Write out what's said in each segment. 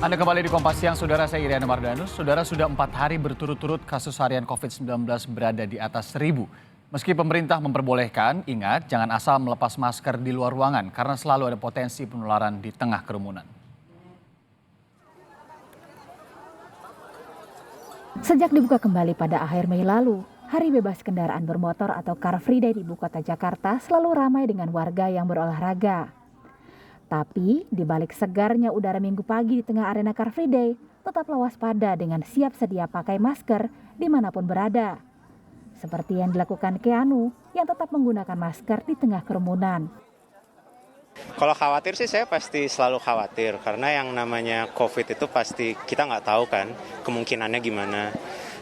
Anda kembali di Kompas Siang, Saudara. Saya Iriana Mardanus. Saudara, sudah 4 hari berturut-turut kasus harian COVID-19 berada di atas 1.000. Meski pemerintah memperbolehkan, ingat jangan asal melepas masker di luar ruangan karena selalu ada potensi penularan di tengah kerumunan. Sejak dibuka kembali pada akhir Mei lalu, Hari Bebas Kendaraan Bermotor atau Car Free Day di Ibu Kota Jakarta selalu ramai dengan warga yang berolahraga. Tapi di balik segarnya udara Minggu pagi di tengah arena Car Free Day, tetaplah waspada dengan siap sedia pakai masker dimanapun berada. Seperti yang dilakukan Keanu yang tetap menggunakan masker di tengah kerumunan. Kalau khawatir sih saya pasti selalu khawatir karena yang namanya COVID itu pasti kita nggak tahu kan kemungkinannya gimana.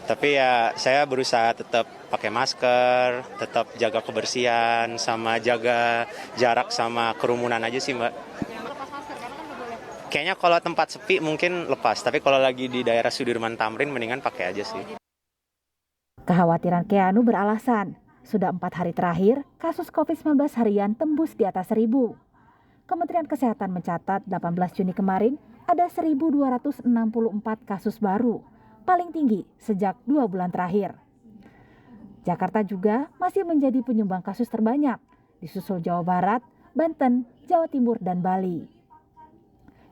Tapi ya saya berusaha tetap pakai masker, tetap jaga kebersihan, sama jaga jarak sama kerumunan aja sih Mbak. Kayaknya kalau tempat sepi mungkin lepas, tapi kalau lagi di daerah Sudirman Tamrin mendingan pakai aja sih. Kekhawatiran Keanu beralasan, sudah 4 hari terakhir kasus COVID-19 harian tembus di atas 1.000. Kementerian Kesehatan mencatat 18 Juni kemarin ada 1.264 kasus baru, paling tinggi sejak 2 bulan terakhir. Jakarta juga masih menjadi penyumbang kasus terbanyak, disusul Jawa Barat, Banten, Jawa Timur, dan Bali.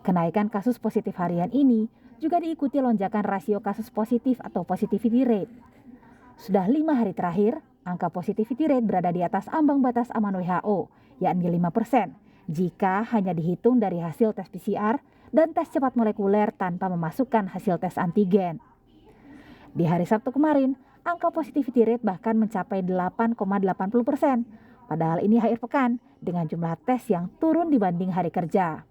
Kenaikan kasus positif harian ini juga diikuti lonjakan rasio kasus positif atau positivity rate. Sudah 5 hari terakhir, angka positivity rate berada di atas ambang batas aman WHO, yakni 5%, jika hanya dihitung dari hasil tes PCR dan tes cepat molekuler tanpa memasukkan hasil tes antigen. Di hari Sabtu kemarin, angka positivity rate bahkan mencapai 8,80%, padahal ini akhir pekan dengan jumlah tes yang turun dibanding hari kerja.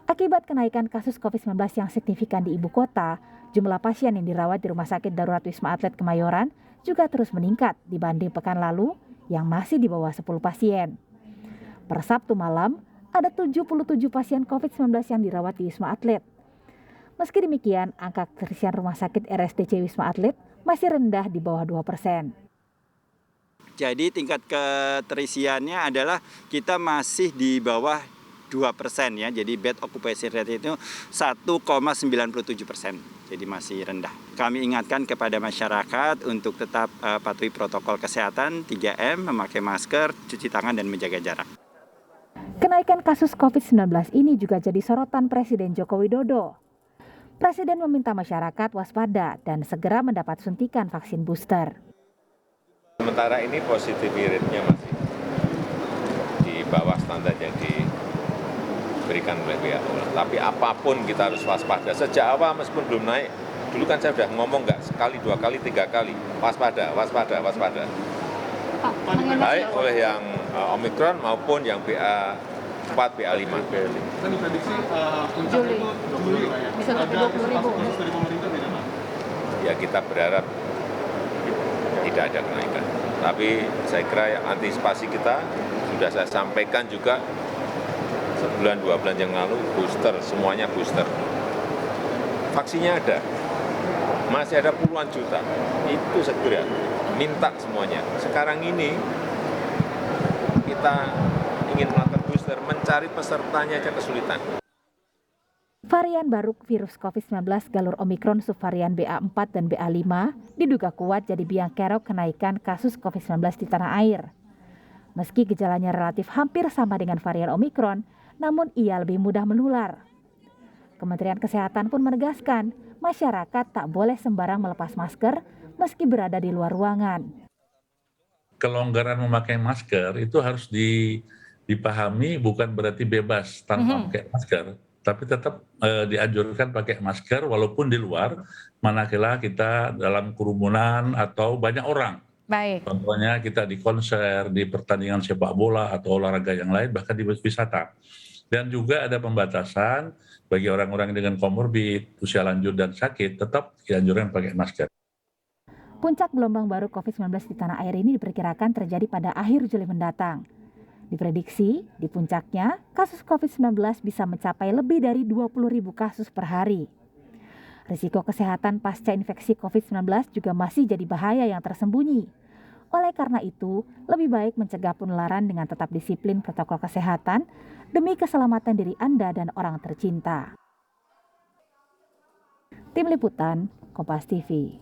Akibat kenaikan kasus COVID-19 yang signifikan di ibu kota, jumlah pasien yang dirawat di Rumah Sakit Darurat Wisma Atlet Kemayoran juga terus meningkat dibanding pekan lalu yang masih di bawah 10 pasien. Per Sabtu malam, ada 77 pasien COVID-19 yang dirawat di Wisma Atlet. Meski demikian, angka keterisian Rumah Sakit RSDC Wisma Atlet masih rendah di bawah 2%. Jadi tingkat keterisiannya adalah kita masih di bawah 2% ya, jadi bed occupancy rate itu 1,97%, jadi masih rendah. Kami ingatkan kepada masyarakat untuk tetap patuhi protokol kesehatan 3M, memakai masker, cuci tangan, dan menjaga jarak. Kenaikan kasus COVID-19 ini juga jadi sorotan Presiden Joko Widodo. Presiden meminta masyarakat waspada dan segera mendapat suntikan vaksin booster. Sementara ini positivity rate-nya masih di bawah standar yang diberikan oleh WHO. Tapi apapun kita harus waspada. Sejak awal meskipun belum naik, dulu kan saya sudah ngomong nggak sekali, 2 kali, 3 kali, waspada, waspada, waspada. Baik oleh yang Omikron maupun yang BA4, BA5. Kan diprediksi Juli bisa sampai 20.000. dari pemerintah tidak, Pak? Ya kita berharap tidak ada kenaikan. Tapi saya kira antisipasi kita sudah saya sampaikan juga sebulan 2 bulan yang lalu, booster, semuanya booster. Vaksinnya ada, masih ada puluhan juta, itu segera minta semuanya. Sekarang ini kita ingin melakukan booster, mencari pesertanya aja kesulitan. Varian baru virus COVID-19 galur Omikron subvarian BA4 dan BA5 diduga kuat jadi biang kerok kenaikan kasus COVID-19 di tanah air. Meski gejalanya relatif hampir sama dengan varian Omikron, namun ia lebih mudah menular. Kementerian Kesehatan pun menegaskan, masyarakat tak boleh sembarang melepas masker meski berada di luar ruangan. Kelonggaran memakai masker itu harus dipahami bukan berarti bebas tanpa pakai masker, tapi tetap dianjurkan pakai masker walaupun di luar, manakala kita dalam kerumunan atau banyak orang. Baik. Contohnya kita di konser, di pertandingan sepak bola atau olahraga yang lain, bahkan di wisata. Dan juga ada pembatasan bagi orang-orang dengan komorbid, usia lanjut dan sakit, tetap dianjurkan pakai masker. Puncak gelombang baru COVID-19 di tanah air ini diperkirakan terjadi pada akhir Juli mendatang. Diprediksi, di puncaknya, kasus COVID-19 bisa mencapai lebih dari 20.000 kasus per hari. Risiko kesehatan pasca infeksi COVID-19 juga masih jadi bahaya yang tersembunyi. Oleh karena itu, lebih baik mencegah penularan dengan tetap disiplin protokol kesehatan demi keselamatan diri Anda dan orang tercinta. Tim Liputan, Kompas TV.